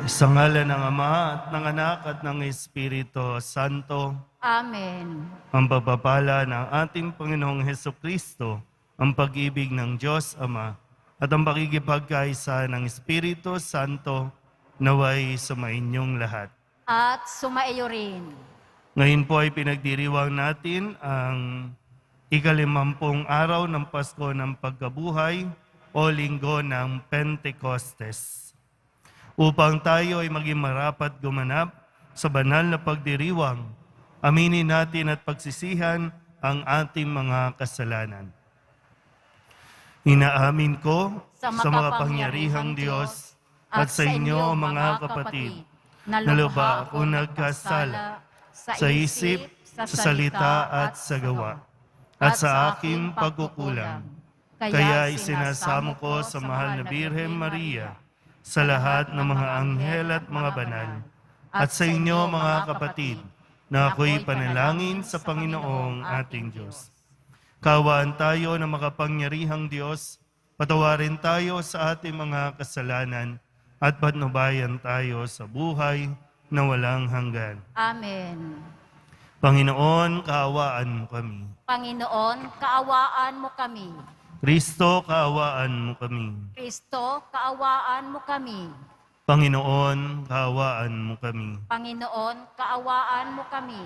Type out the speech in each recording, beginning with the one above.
Sa ngalan ng Ama at ng Anak at ng Espiritu Santo, Amen. ang pagpapala ng ating Panginoong Hesukristo, ang pag-ibig ng Diyos Ama, at ang pakikipagkaisa ng Espiritu Santo naway sumainyong lahat. At sumaiyo rin. Ngayon po ay pinagdiriwang natin ang ikalimampung araw ng Pasko ng Pagkabuhay o Linggo ng Pentecostes. Upang tayo ay maging marapat gumanap sa banal na pagdiriwang, aminin natin at pagsisihan ang ating mga kasalanan. Inaamin ko sa makapangyarihang Diyos at sa inyo mga kapatid, na lubha ako nagkasala sa isip, sa salita at sa gawa, at sa aking pagkukulang. Kaya isinasamo ko sa mahal na Birhen Maria, sa lahat ng mga anghel at mga banal, at sa inyo mga kapatid, na ako'y panalangin sa Panginoong ating Diyos. Kaawaan tayo ng makapangyarihang Diyos, patawarin tayo sa ating mga kasalanan, at patnubayan tayo sa buhay na walang hanggan. Amen. Panginoon, kaawaan mo kami. Panginoon, kaawaan mo kami. Kristo, kaawaan mo kami. Kristo, kaawaan mo kami. Panginoon, kaawaan mo kami. Panginoon, kaawaan mo kami.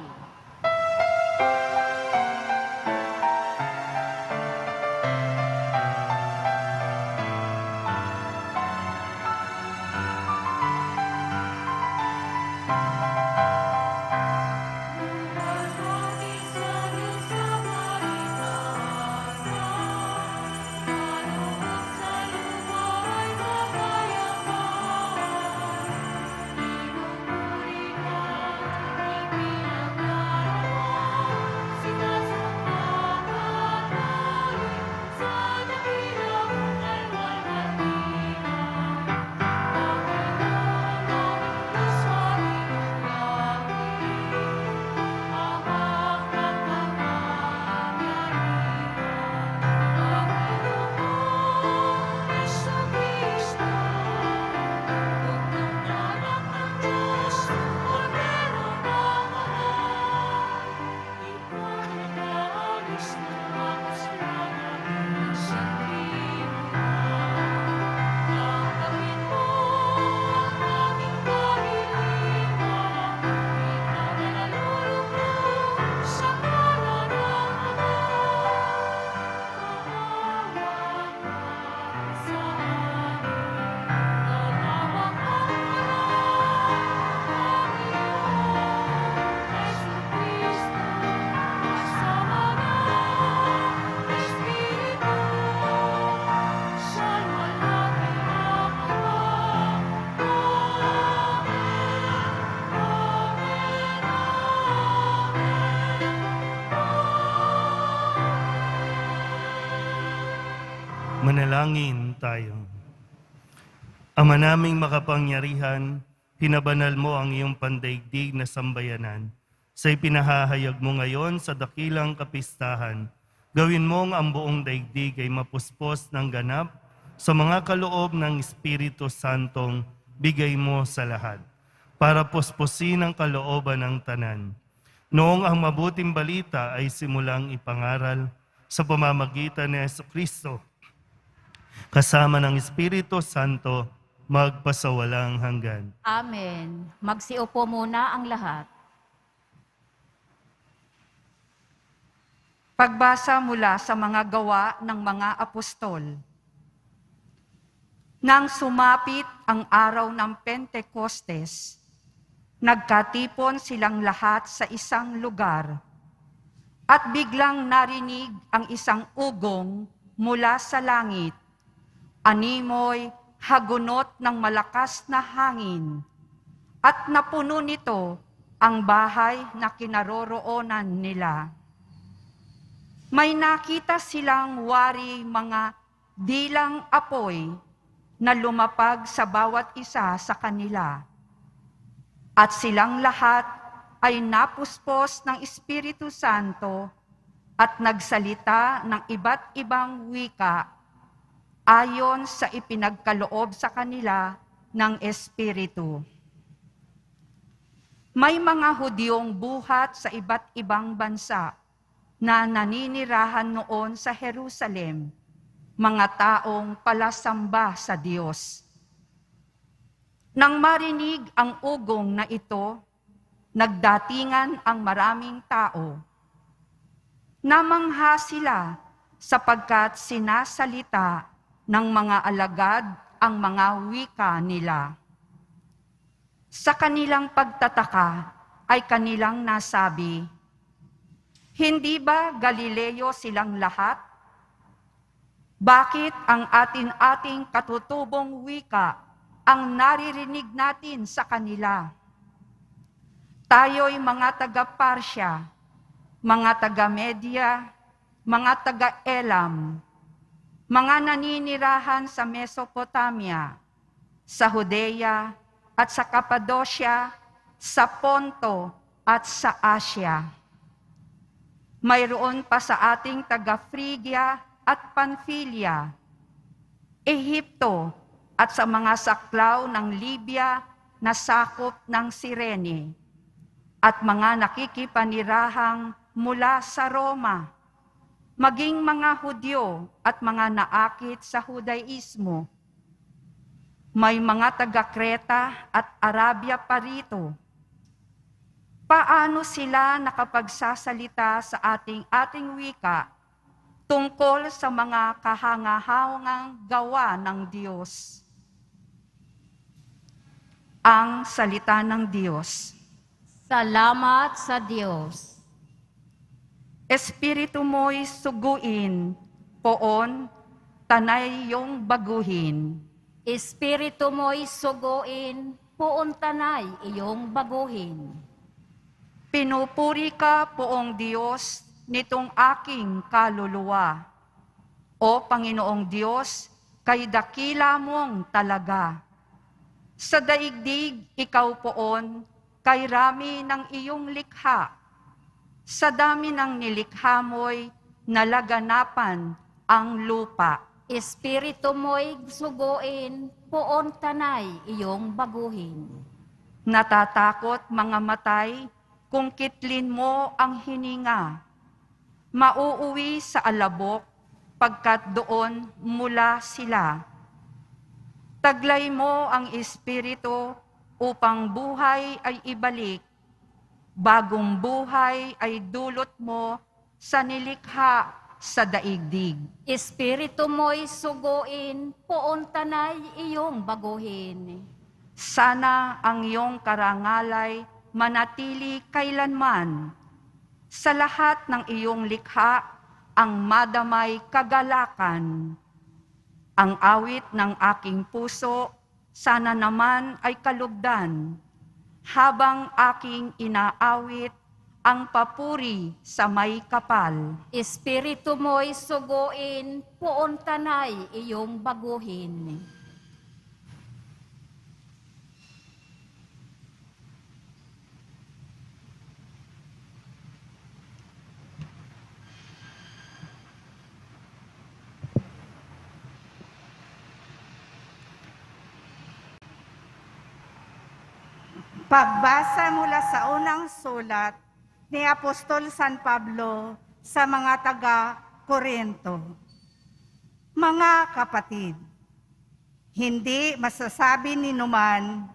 Manalangin tayo. Ama naming makapangyarihan, pinabanal mo ang iyong pandaigdig na sambayanan. Sa ipinahahayag mo ngayon sa dakilang kapistahan, gawin mong ang buong daigdig ay mapuspos ng ganap sa mga kaloob ng Espiritu Santong bigay mo sa lahat, para puspusin ang kalooban ng tanan. Noong ang mabuting balita ay simulang ipangaral sa pamamagitan ni Jesucristo, kasama ng Espiritu Santo, magpasawalang hanggan. Amen. Magsiupo muna ang lahat. Pagbasa mula sa mga gawa ng mga apostol. Nang sumapit ang araw ng Pentecostes, nagkatipon silang lahat sa isang lugar, at biglang narinig ang isang ugong mula sa langit, animoy hagunot ng malakas na hangin, at napuno nito ang bahay na kinaroroonan nila. May nakita silang wari mga dilang apoy na lumapag sa bawat isa sa kanila. At silang lahat ay napuspos ng Espiritu Santo at nagsalita ng iba't ibang wika ayon sa ipinagkaloob sa kanila ng Espiritu. May mga Hudyong buhat sa iba't ibang bansa na naninirahan noon sa Jerusalem, mga taong palasamba sa Diyos. Nang marinig ang ugong na ito, nagdatingan ang maraming tao. Namangha sila sapagkat sinasalita ng mga alagad ang mga wika nila. Sa kanilang pagtataka ay kanilang nasabi, "Hindi ba Galileo silang lahat? Bakit ang atin-ating katutubong wika ang naririnig natin sa kanila? Tayo'y mga taga-Parsya, mga taga-Media, mga taga-Elam, mga naninirahan sa Mesopotamia, sa Judea at sa Cappadocia, sa Ponto at sa Asia. Mayroon pa sa ating taga-Phrygia at Pamphylia, Ehipto at sa mga saklaw ng Libya na sakop ng Cirene, at mga nakikipanirahang mula sa Roma, maging mga Hudyo at mga naakit sa Judaismo. May mga taga-Kreta at Arabia pa rito. Paano sila nakapagsasalita sa ating wika tungkol sa mga kahangahangang gawa ng Diyos?" Ang salita ng Diyos. Salamat sa Diyos. Espiritu mo'y suguin, poon, tanay yung baguhin. Espiritu mo'y suguin, poon tanay iyong baguhin. Pinupuri ka, poong Diyos, nitong aking kaluluwa. O Panginoong Diyos, kay dakila mong talaga. Sa daigdig, ikaw poon, kay rami ng iyong likha. Sa dami ng nilikha mo'y nalaganapan ang lupa. Espiritu mo'y suguin, poon tanay iyong baguhin. Natatakot mga matay, kung kitlin mo ang hininga. Mauuwi sa alabok, pagkat doon mula sila. Taglay mo ang Espiritu upang buhay ay ibalik. Bagong buhay ay dulot mo sa nilikha sa daigdig. Espiritu mo'y suguin, poon tanay iyong baguhin. Sana ang iyong karangalay manatili kailanman. Sa lahat ng iyong likha, ang madamay kagalakan. Ang awit ng aking puso, sana naman ay kalugdan, habang aking inaawit ang papuri sa may kapal. Espiritu mo'y suguin, poon tanay iyong baguhin. Pagbasa mula sa unang sulat ni Apostol San Pablo sa mga taga-Korinto. Mga kapatid, hindi masasabi ni numan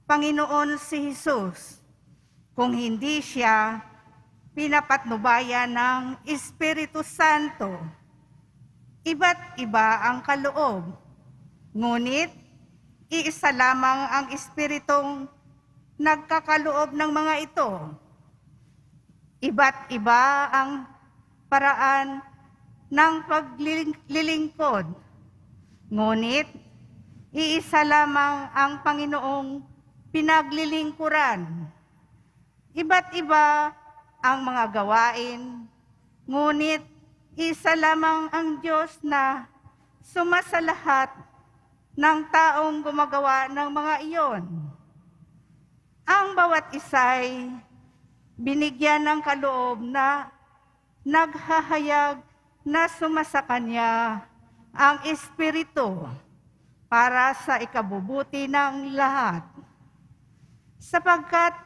Panginoon si Jesus kung hindi siya pinapatnubayan ng Espiritu Santo. Iba't iba ang kaloob, ngunit iisa lamang ang Espiritong nagkakaloob ng mga ito. Iba't iba ang paraan ng paglilingkod, ngunit iisa lamang ang Panginoong pinaglilingkuran. Iba't iba ang mga gawain, ngunit isa lamang ang Diyos na sumasalahat ng taong gumagawa ng mga iyon. Ang bawat isa'y binigyan ng kaloob na naghahayag na sumasakanya ang Espiritu. para sa ikabubuti ng lahat. Sapagkat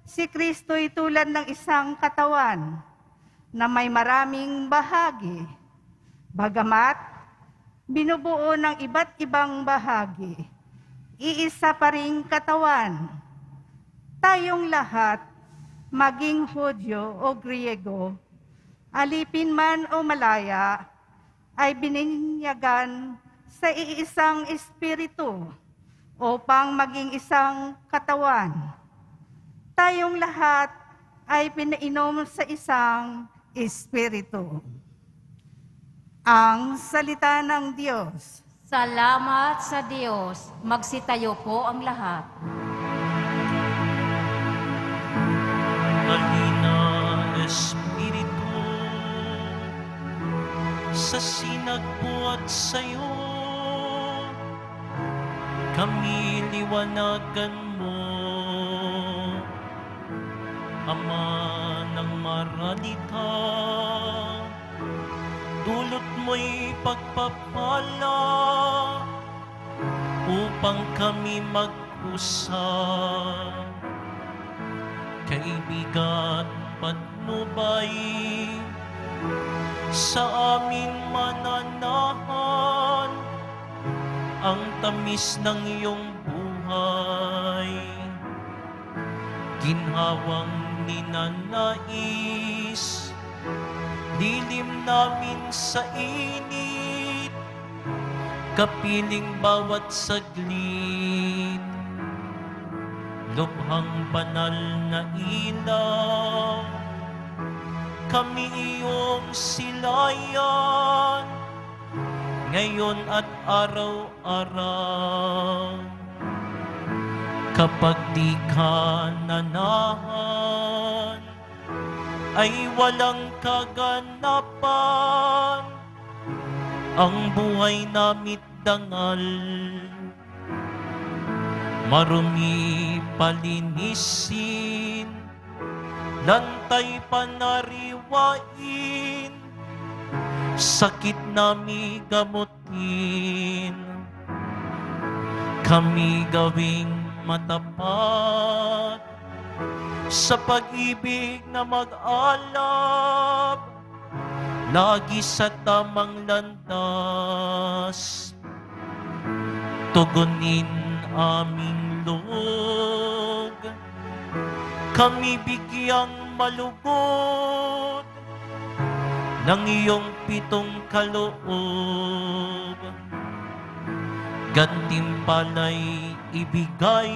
si Kristo'y tulad ng isang katawan na may maraming bahagi, bagamat binubuo ng iba't ibang bahagi, iisa pa ring katawan. Tayong lahat, maging Hudyo o Griego, alipin man o malaya, ay bininyagan sa iisang espiritu upang maging isang katawan. Tayong lahat ay pinainom sa isang espiritu. Ang salita ng Diyos. Salamat sa Diyos. Magsitayo po ang lahat. Halina, Espiritu, sa sinagpo at sa'yo, kami liwanagan mo, Ama ng maralita, dulot mo'y pagpapala, upang kami mag-usap. Kaibigan, patnubay, sa amin mananahan, ang tamis ng iyong buhay. Ginhawang ninanais, lilim namin sa init, kapiling bawat saglit. Lubhang banal na ilaw, kami iyong silayan, ngayon at araw-araw. Kapag di ka nanahan, ay walang kaganapan, ang buhay namit dangal. Marumi palinisin, lantay panariwain, sakit nami gamutin. Kami gawing matapat, sa pag-ibig na mag-alab, lagi sa tamang landas. Tugunin aming loob, kami bigyang malugod ng iyong pitong kaloob. Gantimpala'y ibigay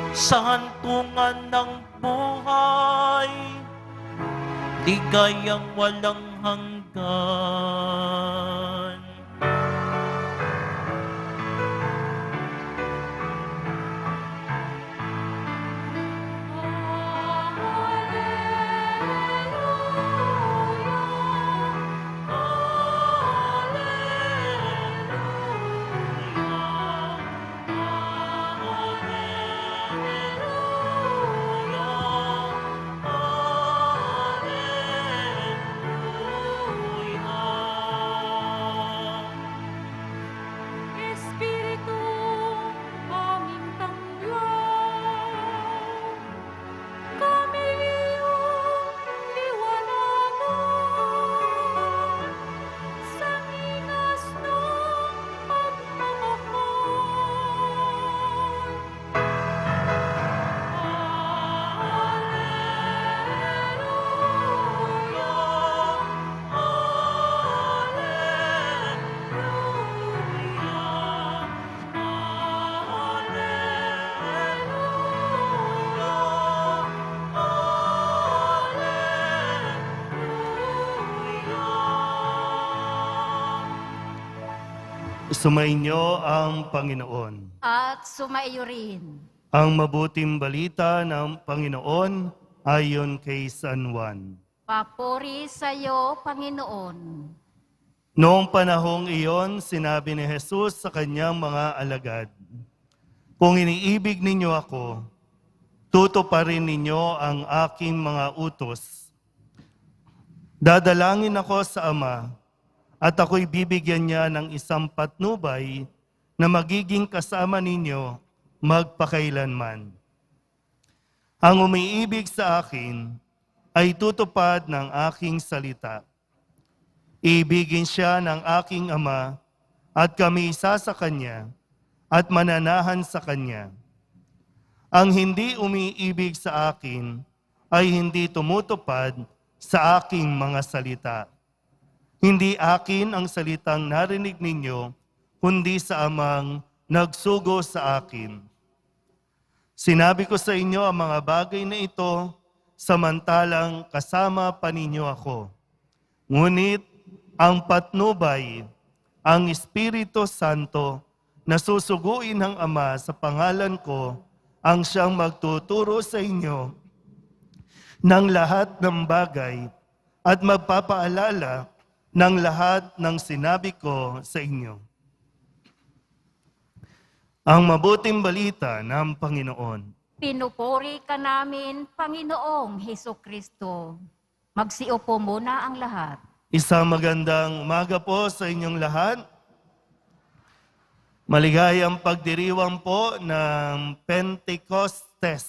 sa hantungan ng buhay, ligayang walang hanggan. Sumainyo ang Panginoon. At sumaiyo rin. Ang mabuting balita ng Panginoon ayon kay San Juan. Papuri sa iyo, Panginoon. Noong panahong iyon, sinabi ni Jesus sa kanyang mga alagad, "Kung iniibig ninyo ako, tutuparin ninyo ang aking mga utos. Dadalangin ako sa Ama, at ako'y bibigyan niya ng isang patnubay na magiging kasama ninyo magpakailanman. Ang umiibig sa akin ay tutupad ng aking salita. Ibigin siya ng aking Ama at kami isa sa Kanya at mananahan sa Kanya. Ang hindi umiibig sa akin ay hindi tumutupad sa aking mga salita. Hindi akin ang salitang narinig ninyo, kundi sa Amang nagsugo sa akin. Sinabi ko sa inyo ang mga bagay na ito, samantalang kasama pa ninyo ako. Ngunit ang patnubay, ang Espiritu Santo, na susuguin ng Ama sa pangalan ko, ang siyang magtuturo sa inyo ng lahat ng bagay at magpapaalala ng lahat ng sinabi ko sa inyo. Ang mabuting balita ng Panginoon. Pinupuri ka namin, Panginoong Hesukristo. Magsiupo muna ang lahat. Isang magandang umaga po sa inyong lahat. Maligayang pagdiriwang po ng Pentecostes.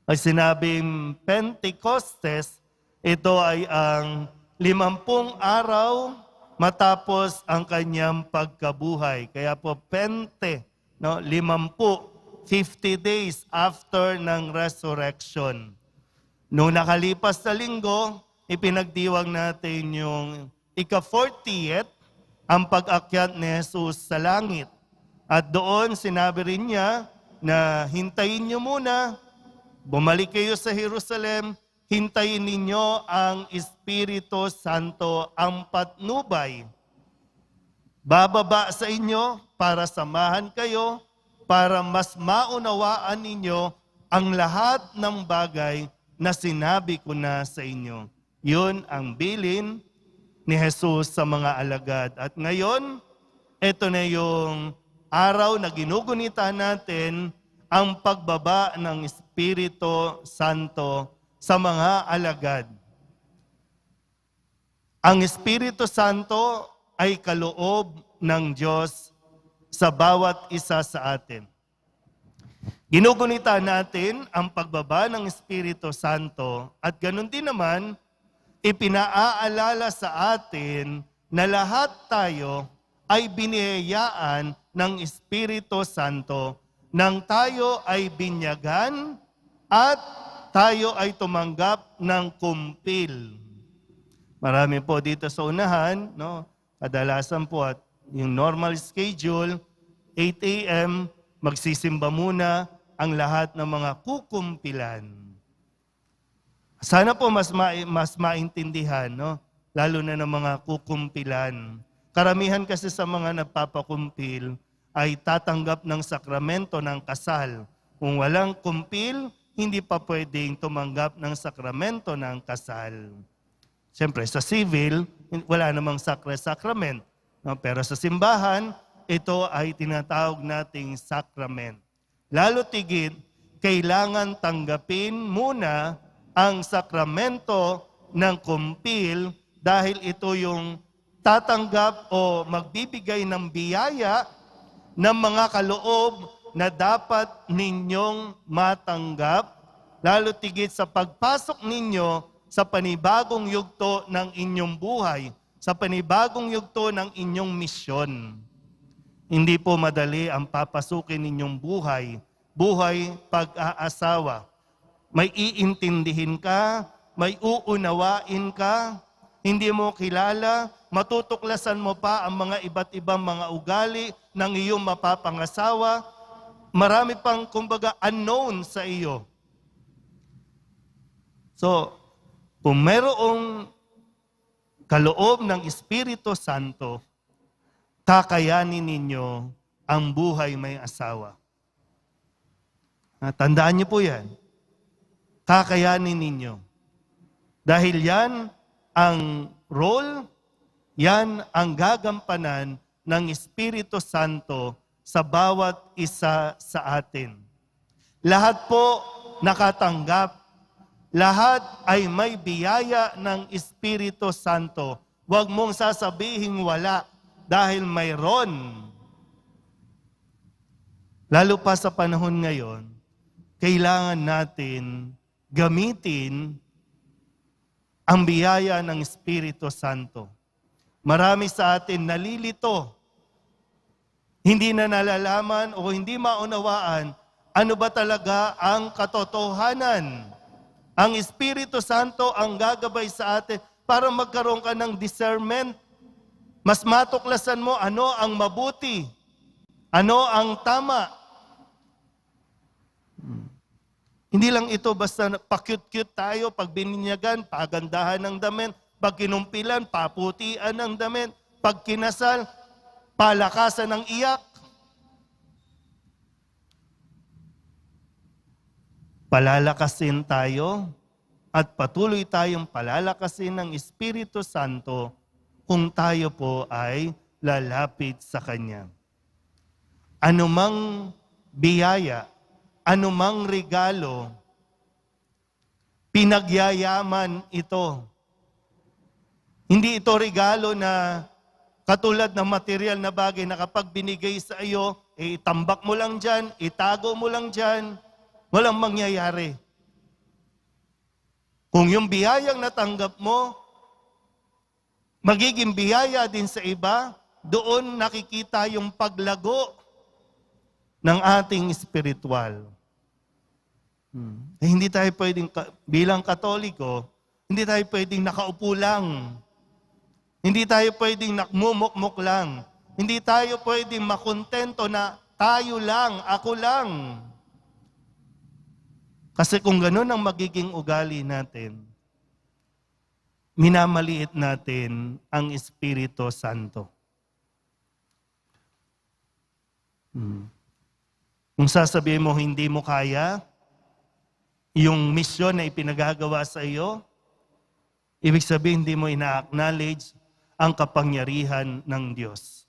Ay sinabing Pentecostes, ito ay ang 50 araw matapos ang kanyang pagkabuhay. Kaya po Pente, 50, 50 days after ng resurrection. Noong nakalipas na linggo, ipinagdiwang natin yung ika-40th, ang pag-akyat ni Jesus sa langit. At doon sinabi rin niya na hintayin niyo muna, bumalik kayo sa Jerusalem, hintayin ninyo ang Espiritu Santo, ang patnubay. Bababa sa inyo para samahan kayo, para mas maunawaan ninyo ang lahat ng bagay na sinabi ko na sa inyo. Yun ang bilin ni Jesus sa mga alagad. At ngayon, ito na yung araw na ginugunita natin ang pagbaba ng Espiritu Santo sa mga alagad. Ang Espiritu Santo ay kaloob ng Diyos sa bawat isa sa atin. Ginugunita natin ang pagbaba ng Espiritu Santo at ganun din naman, ipinaaalala sa atin na lahat tayo ay biniyayaan ng Espiritu Santo nang tayo ay binyagan at tayo ay tumanggap ng kumpil. Marami po dito sa unahan, kadalasan po at yung normal schedule, 8 a.m., magsisimba muna ang lahat ng mga kukumpilan. Sana po mas maintindihan, lalo na ng mga kukumpilan. Karamihan kasi sa mga nagpapakumpil ay tatanggap ng sakramento ng kasal. Kung walang kumpil, hindi pa pwedeng tumanggap ng sakramento ng kasal. Siyempre, sa civil, wala namang sakrament. Pero sa simbahan, ito ay tinatawag nating sakrament. Lalo tigit, kailangan tanggapin muna ang sakramento ng kumpil dahil ito yung tatanggap o magbibigay ng biyaya ng mga kaloob na dapat ninyong matanggap, lalo tigit sa pagpasok ninyo sa panibagong yugto ng inyong buhay, sa panibagong yugto ng inyong misyon. Hindi po madali ang papasukin ninyong buhay pag-aasawa. May iintindihin ka, may uunawain ka, hindi mo kilala, matutuklasan mo pa ang mga iba't ibang mga ugali ng iyong mapapangasawa. Marami pang, kumbaga, unknown sa iyo. So, kung mayroong kaloob ng Espiritu Santo, kakayanin ninyo ang buhay may asawa. Tandaan niyo po yan. Kakayanin ninyo. Dahil yan ang role, yan ang gagampanan ng Espiritu Santo sa bawat isa sa atin. Lahat po nakatanggap, lahat ay may biyaya ng Espiritu Santo Huwag mong sasabihing wala dahil mayroon. Lalo pa sa panahon ngayon, kailangan natin gamitin ang biyaya ng Espiritu Santo. Marami sa atin nalilito, hindi na nalalaman o hindi maunawaan ano ba talaga ang katotohanan. Ang Espiritu Santo ang gagabay sa atin para magkaroon ka ng discernment. Mas matuklasan mo ano ang mabuti, ano ang tama. Hindi lang ito basta pa-cute-cute tayo, pag bininyagan, pagandahan ng damit, pag kinumpilan, paputian ng damit, pag kinasal, palakasan ng iyak. Palalakasin tayo at patuloy tayong palalakasin ng Espiritu Santo kung tayo po ay lalapit sa Kanya. Anumang biyaya, anumang regalo, pinagyayaman ito. Hindi ito regalo na katulad ng material na bagay na kapag binigay sa iyo, itambak mo lang dyan, itago mo lang dyan, walang mangyayari. Kung yung biyayang natanggap mo, magiging biyaya din sa iba, doon nakikita yung paglago ng ating spiritual. Hindi tayo pwedeng, bilang Katoliko, hindi tayo pwedeng nakaupo lang. Hindi tayo pwedeng nakmumukmuk lang. Hindi tayo pwedeng makontento na tayo lang, ako lang. Kasi kung ganun ang magiging ugali natin, minamaliit natin ang Espiritu Santo. Kung sasabihin mo hindi mo kaya, yung misyon na ipinagagawa sa iyo, ibig sabihin hindi mo ina-acknowledge ang kapangyarihan ng Diyos.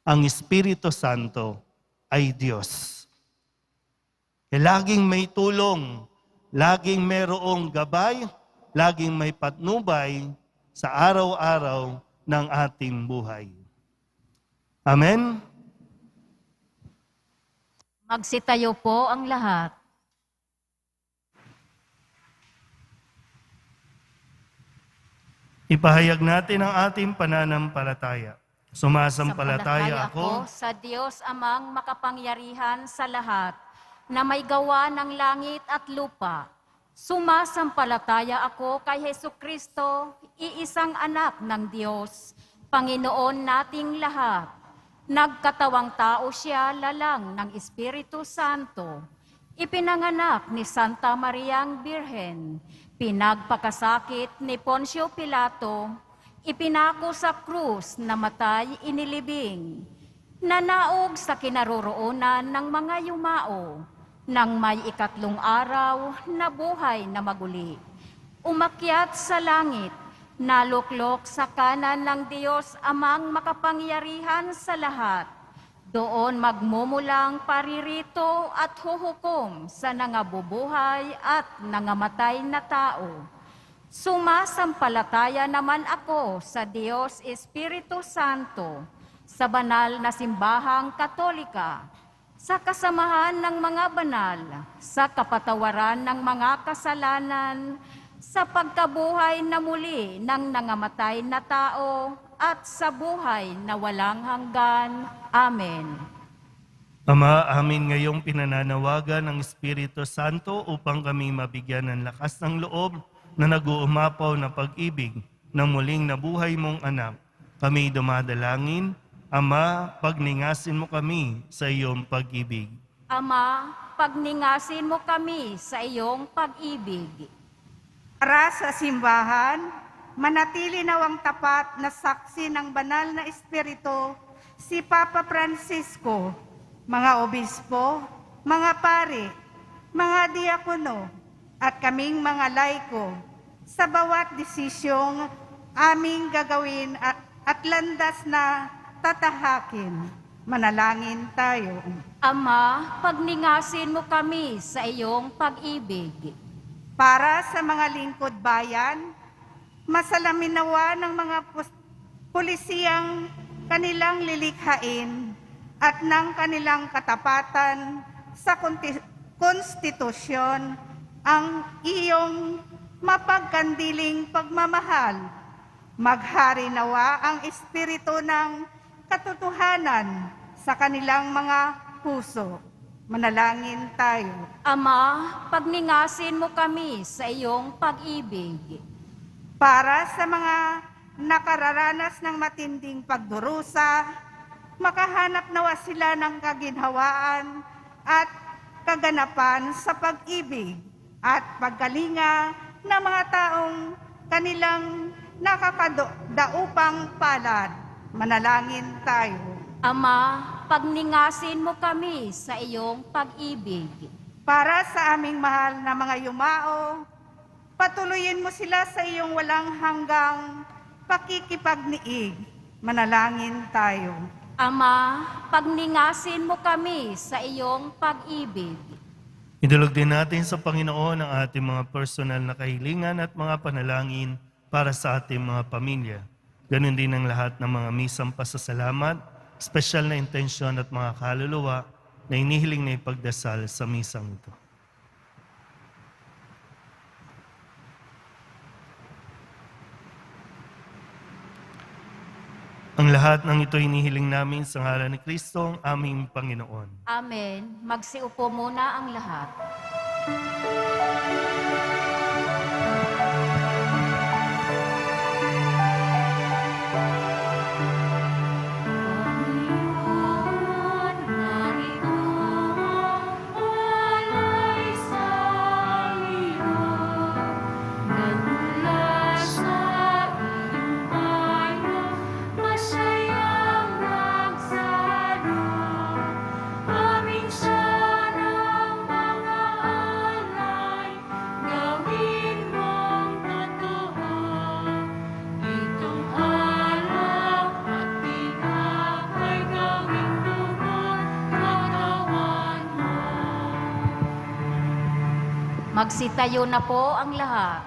Ang Espiritu Santo ay Diyos. Laging may tulong, laging mayroong gabay, laging may patnubay sa araw-araw ng ating buhay. Amen? Magsitayo po ang lahat. Ipahayag natin ang ating pananampalataya. Sumasampalataya ako sa Diyos amang makapangyarihan sa lahat, na may gawa ng langit at lupa. Sumasampalataya ako kay Hesukristo, iisang anak ng Diyos, Panginoon nating lahat. Nagkatawang tao siya lalang ng Espiritu Santo. Ipinanganak ni Santa Mariang Birhen, pinagpakasakit ni Poncio Pilato, ipinako sa krus, namatay, inilibing, nanaog sa kinaroroonan ng mga yumao, nang may ikatlong araw, nabuhay na maguli. Umakyat sa langit, naluklok sa kanan ng Diyos amang makapangyarihan sa lahat. Doon magmumulang paririto at huhukom sa nangabubuhay at nangamatay na tao. Sumasampalataya naman ako sa Diyos Espiritu Santo, sa banal na simbahang Katolika, sa kasamahan ng mga banal, sa kapatawaran ng mga kasalanan, sa pagkabuhay na muli ng nangamatay na tao, at sa buhay na walang hanggan. Amen. Ama, amin ngayong pinananawagan ng Espiritu Santo upang kami mabigyan ng lakas ng loob na nag-uumapaw na pag-ibig ng muling nabuhay mong anak. Kami dumadalangin, Ama, pagningasin mo kami sa iyong pag-ibig. Ama, pagningasin mo kami sa iyong pag-ibig. Para sa simbahan, manatili nawang tapat na saksi ng banal na Espiritu si Papa Francisco, mga obispo, mga pari, mga diakono, at kaming mga laiko sa bawat desisyong aming gagawin at landas na tatahakin. Manalangin tayo. Ama, pagningasin mo kami sa iyong pag-ibig. Para sa mga lingkod bayan, Masalamin nawa ng mga pulisiyang kanilang lilikhain at ng kanilang katapatan sa konstitusyon ang iyong mapagkandiling pagmamahal. Maghari nawa ang espiritu ng katotohanan sa kanilang mga puso. Manalangin tayo. Ama, pagningasin mo kami sa iyong pag-ibig. Para sa mga nakararanas ng matinding pagdurusa, makahanap nawa sila ng kaginhawaan at kaganapan sa pag-ibig at pagkalinga ng mga taong kanilang nakakadaupang palad. Manalangin tayo. Ama, pagningasin mo kami sa iyong pag-ibig. Para sa aming mahal na mga yumao, patuloyin mo sila sa iyong walang hanggang pakikipagniig. Manalangin tayo. Ama, pagningasin mo kami sa iyong pag-ibig. Idulog din natin sa Panginoon ang ating mga personal na kahilingan at mga panalangin para sa ating mga pamilya. Ganon din ang lahat ng mga misang pasasalamat, espesyal na intensyon at mga kaluluwa na inihiling na ipagdasal sa misang ito. Ang lahat ng ito hinihiling namin sa ngalan ni Kristo, ang aming Panginoon. Amen. Magsiupo muna ang lahat. Magsitayo na po ang lahat.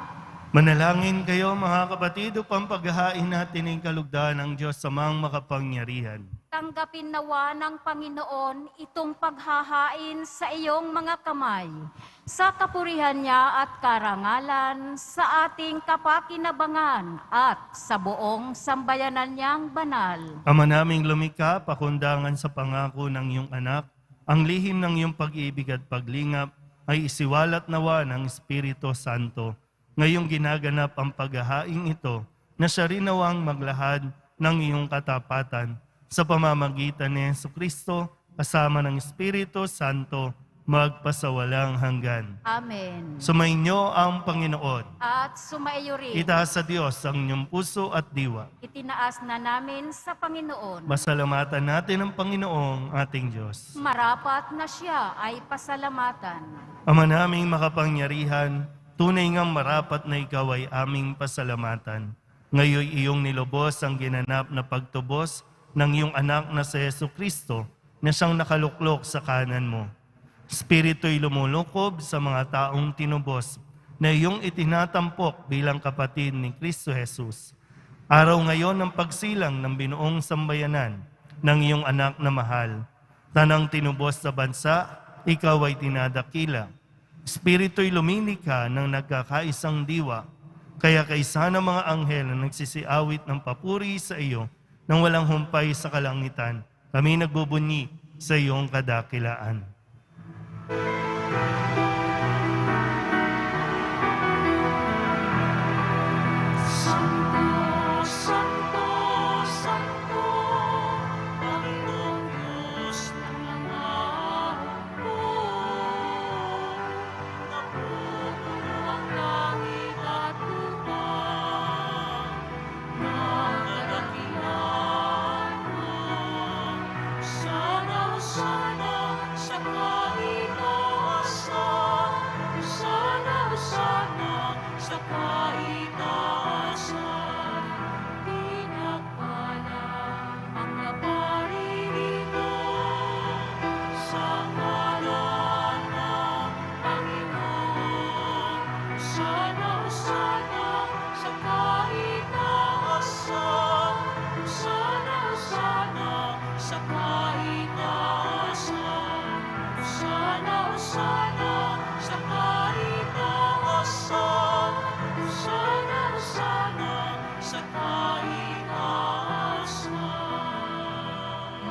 Manalangin kayo mga kapatid upang paghahain natin ang kalugdan ng Diyos samang makapangyarihan. Tanggapin nawa ng Panginoon itong paghahain sa iyong mga kamay, sa kapurihan niya at karangalan, sa ating kapakinabangan at sa buong sambayanan niyang banal. Ama naming lumikha, pakundangan sa pangako ng iyong anak, ang lihim ng iyong pag-ibig at paglingap ay isiwalat nawa ng Espiritu Santo. Ngayong ginaganap ang paghahaing ito na siya rin nawang maglahad ng iyong katapatan sa pamamagitan ni Jesucristo kasama ng Espiritu Santo magpasawalang hanggan. Amen. Sumainyo ang Panginoon. At sumaiyo rin. Itaas sa Diyos ang inyong puso at diwa. Itinaas na namin sa Panginoon. Masalamatan natin ang Panginoong ating Diyos. Marapat na siya ay pasalamatan. Ama naming makapangyarihan, tunay ngang marapat na ikaw ay aming pasalamatan. Ngayon iyong nilubos ang ginanap na pagtubos ng iyong anak na si Jesucristo na siyang nakaluklok sa kanan mo. Espiritu'y lumulukob sa mga taong tinubos na iyong itinatampok bilang kapatid ni Kristo Jesus. Araw ngayon ng pagsilang ng binuong sambayanan ng iyong anak na mahal. Tanang tinubos sa bansa, ikaw ay tinadakila. Espiritu'y lumilikha ng nagkakaisang diwa, kaya kaisa ng mga anghel na nagsisiawit ng papuri sa iyo nang walang humpay sa kalangitan, kami nagbubunyi sa iyong kadakilaan. Sana sa kahina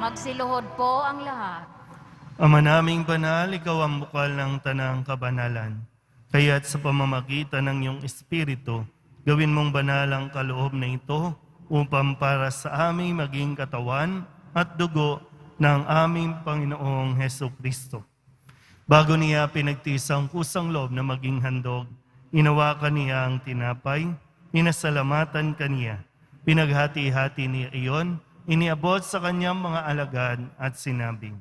Magsiluhod po ang lahat. Ama naming banal, ikaw ang bukal ng tanang kabanalan. Kaya't sa pamamagitan ng iyong Espiritu, gawin mong banal ang kaloob na ito upang para sa aming maging katawan at dugo ng aming Panginoong Heso Kristo. Bago niya pinagtiis ang kusang loob na maging handog, inawakan niya ang tinapay, inasalamatan kaniya, pinaghati-hati niya iyon, iniabot sa kanyang mga alagad at sinabing,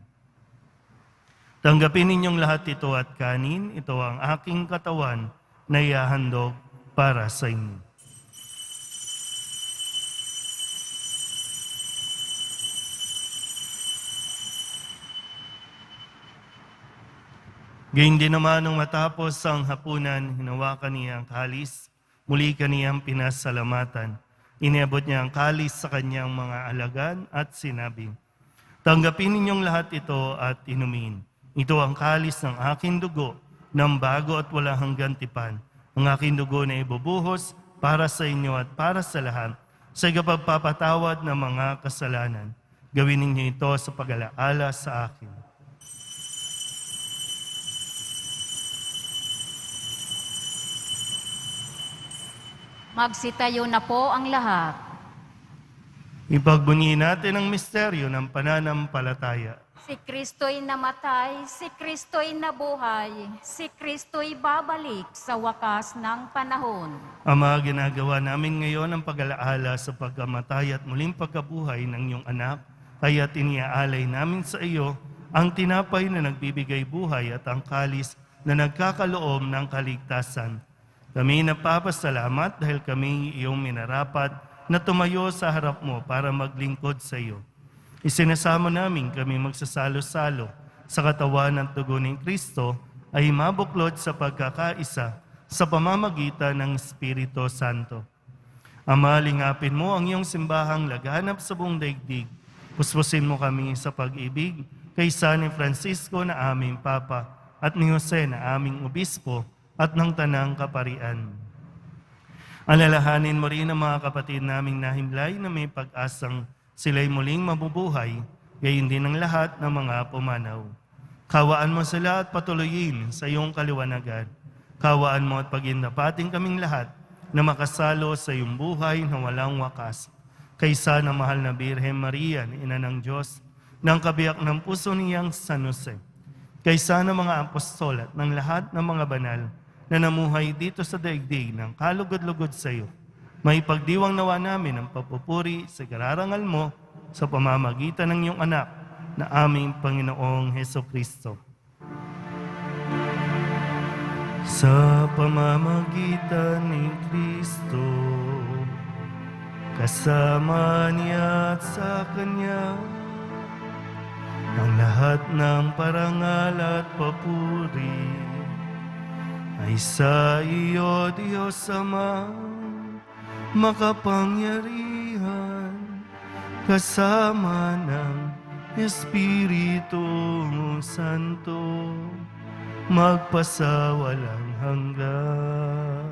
tanggapin ninyong lahat ito at kanin, ito ang aking katawan na ihahandog para sa inyo. Gayun din naman nung matapos ang hapunan, hinawakan niya ang kalis, muli kaniyang pinasalamatan. Iniabot niya ang kalis sa kanyang mga alagad at sinabi, tanggapin ninyong lahat ito at inumin. Ito ang kalis ng aking dugo, ng bago at walang hanggang tipan. Ang aking dugo na ibubuhos para sa inyo at para sa lahat, sa ikapagpapatawad ng mga kasalanan. Gawin ninyo ito sa pag-alaala sa akin. Magsitayo na po ang lahat. Ipagbunyi natin ang misteryo ng pananampalataya. Si Kristo'y namatay, si Kristo'y nabuhay, si Kristo'y babalik sa wakas ng panahon. Ama, ginagawa namin ngayon ang pag-alaala sa pagkamatay at muling pagkabuhay ng iyong anak, kaya't iniaalay namin sa iyo ang tinapay na nagbibigay buhay at ang kalis na nagkakaloob ng kaligtasan. Kami napapasalamat dahil kami iyong minarapat na tumayo sa harap mo para maglingkod sa iyo. Isinasamo namin kami magsasalo-salo sa katawan at dugo ni Kristo ay mabuklod sa pagkakaisa sa pamamagitan ng Espiritu Santo. Ama, lingapin mo ang iyong simbahang laganap sa buong daigdig. Puspusin mo kami sa pag-ibig kay San Francisco na aming Papa at ni Jose na aming Obispo at ng Tanang Kaparian. Alalahanin mo rin ang mga kapatid naming nahimlay na may pag-asang sila'y muling mabubuhay, gayon din ang lahat ng mga pumanaw. Kawaan mo sila at patuloyin sa iyong kaliwanagan. Kawaan mo at pagindapating kaming lahat na makasalo sa iyong buhay na walang wakas. Kaysa ng mahal na Birhen Maria, Ina ng Diyos, ng kabiyak ng puso niyang San Jose. Kaysa ng mga apostol at ng lahat ng mga banal na namuhay dito sa daigdig ng kalugod-lugod sa iyo. May pagdiwang nawa namin ang papupuri sa kararangal mo sa pamamagitan ng iyong anak na aming Panginoong Heso Kristo. Sa pamamagitan ni Kristo, kasama niya at sa Kanya, ang lahat ng parangal at papuri ay sa iyo, Diyos Ama, makapangyarihan, kasama ng Espiritu Santo, magpasawalang hanggan.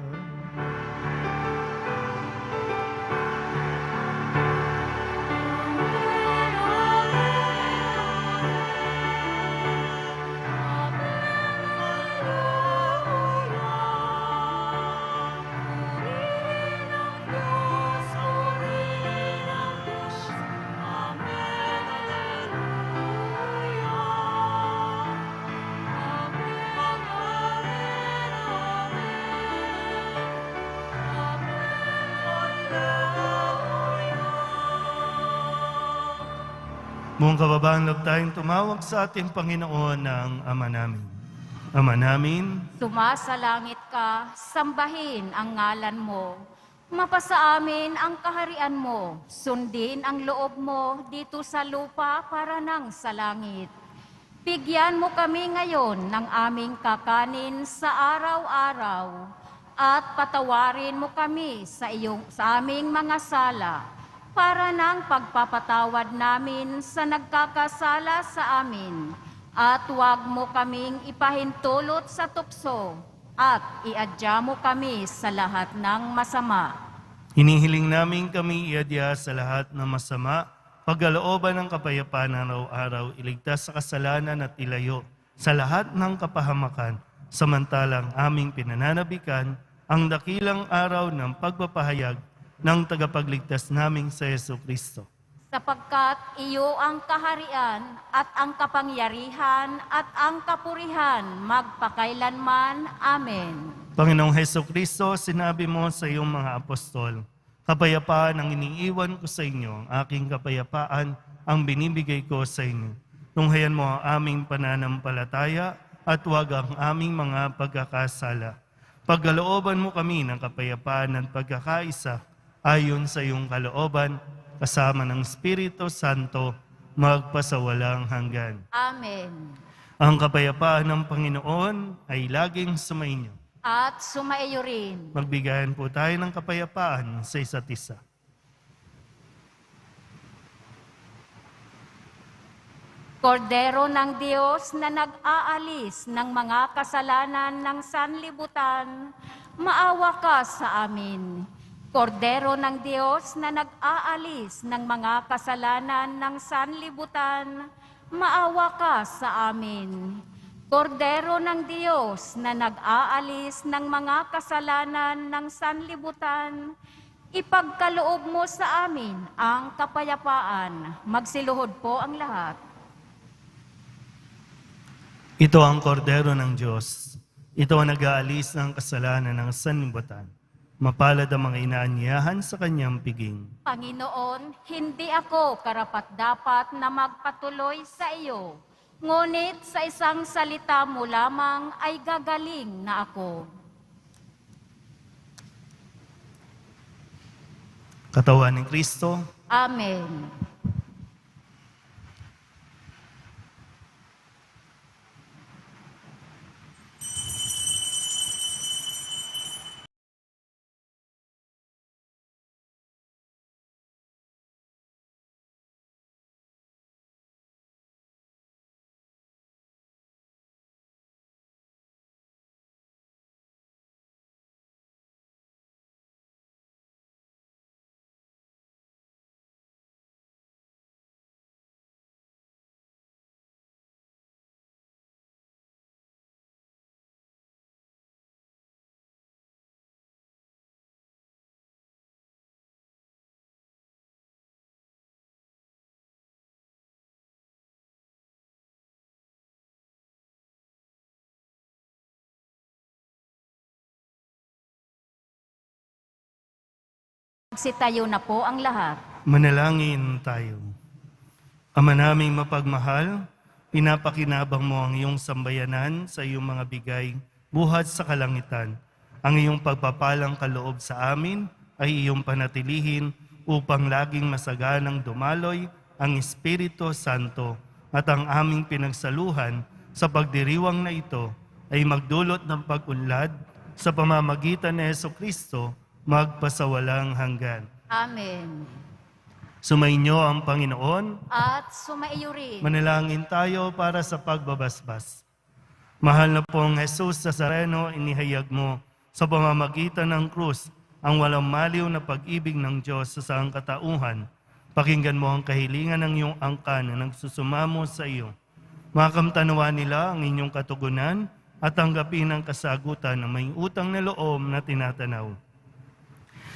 Buong kababaan loob tayong tumawag sa ating Panginoon ng Ama namin. Ama namin, Sumasalangit ka, sambahin ang ngalan mo. Mapasa amin ang kaharian mo. Sundin ang loob mo dito sa lupa para nang sa langit. Bigyan mo kami ngayon ng aming kakanin sa araw-araw at patawarin mo kami sa aming mga sala para ng pagpapatawad namin sa nagkakasala sa amin. At huwag mo kaming ipahintulot sa tukso at iadya mo kami sa lahat ng masama. hinihiling namin kami iadya sa lahat ng masama pagkalooban ng kapayapaan araw-araw, iligtas sa kasalanan at ilayo sa lahat ng kapahamakan, samantalang aming pinananabikan ang dakilang araw ng pagpapahayag ng tagapagligtas naming sa Jesucristo. Sapagkat iyo ang kaharian at ang kapangyarihan at ang kapurihan magpakailanman. Amen. Panginoong Jesucristo, sinabi mo sa iyong mga apostol, kapayapaan ang iniiwan ko sa inyo, aking kapayapaan ang binibigay ko sa inyo. Tunghayan mo ang aming pananampalataya at huwag ang aming mga pagkakasala. Pagkalooban mo kami ng kapayapaan at pagkakaisa ayon sa iyong kalooban, kasama ng Espiritu Santo, magpasawalang hanggan. Amen. Ang kapayapaan ng Panginoon ay laging sumainyo. At sumaiyo rin. Magbigayan po tayo ng kapayapaan sa isa't isa. Kordero ng Diyos na nag-aalis ng mga kasalanan ng sanlibutan, maawa ka sa amin. Kordero ng Diyos na nag-aalis ng mga kasalanan ng sanlibutan, maawa ka sa amin. Kordero ng Diyos na nag-aalis ng mga kasalanan ng sanlibutan, ipagkaloob mo sa amin ang kapayapaan. Magsiluhod po ang lahat. Ito ang kordero ng Diyos. Ito ang nag-aalis ng kasalanan ng sanlibutan. Mapalad ang mga inaanyahan sa kanyang piging. Panginoon, hindi ako karapat-dapat na magpatuloy sa iyo. Ngunit sa isang salita mo lamang ay gagaling na ako. Katawan ni Kristo, Amen. Magsitayo na po ang lahat. manalangin tayo. Ama naming mapagmahal, pinapakinabang mo ang iyong sambayanan sa iyong mga bigay buhat sa kalangitan. Ang iyong pagpapalang kaloob sa amin ay iyong panatilihin upang laging masaganang dumaloy ang Espiritu Santo at ang aming pinagsaluhan sa pagdiriwang na ito ay magdulot ng pag-unlad sa pamamagitan ni Jesucristo magpasawalang hanggan. Amen. Sumainyo ang Panginoon. At sumaiyo rin. Manalangin tayo para sa pagbabasbas. Mahal na pong Jesus Nazareno, inihayag mo sa pamamagitan ng krus ang walang maliw na pag-ibig ng Diyos sa sangkatauhan. Pakinggan mo ang kahilingan ng iyong angkan na nagsusumamo sa iyo. Makamtanawan nila ang inyong katugunan at tanggapin ang kasagutan na may utang na loob na tinatanaw.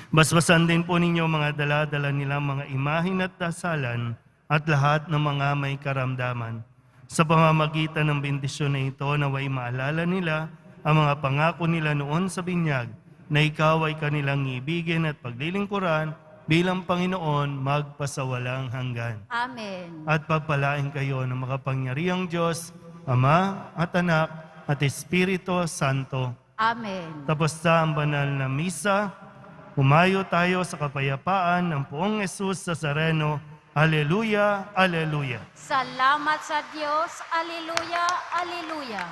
Basbasan din po ninyo mga dala-dala nilang mga imahin at dasalan at lahat ng mga may karamdaman. Sa pamamagitan ng bendisyon na ito, naway maalala nila ang mga pangako nila noon sa binyag na ikaw ay kanilang ibigin at paglilingkuran bilang Panginoon magpasawalang hanggan. Amen. At pagpalain kayo ng makapangyarihang Diyos, Ama at Anak at Espiritu Santo. Amen. Tapos na ang banal na misa, humayo tayo sa kapayapaan ng Poong Jesus Nazareno. Alleluia, Alleluia. Salamat sa Diyos. Alleluia, Alleluia.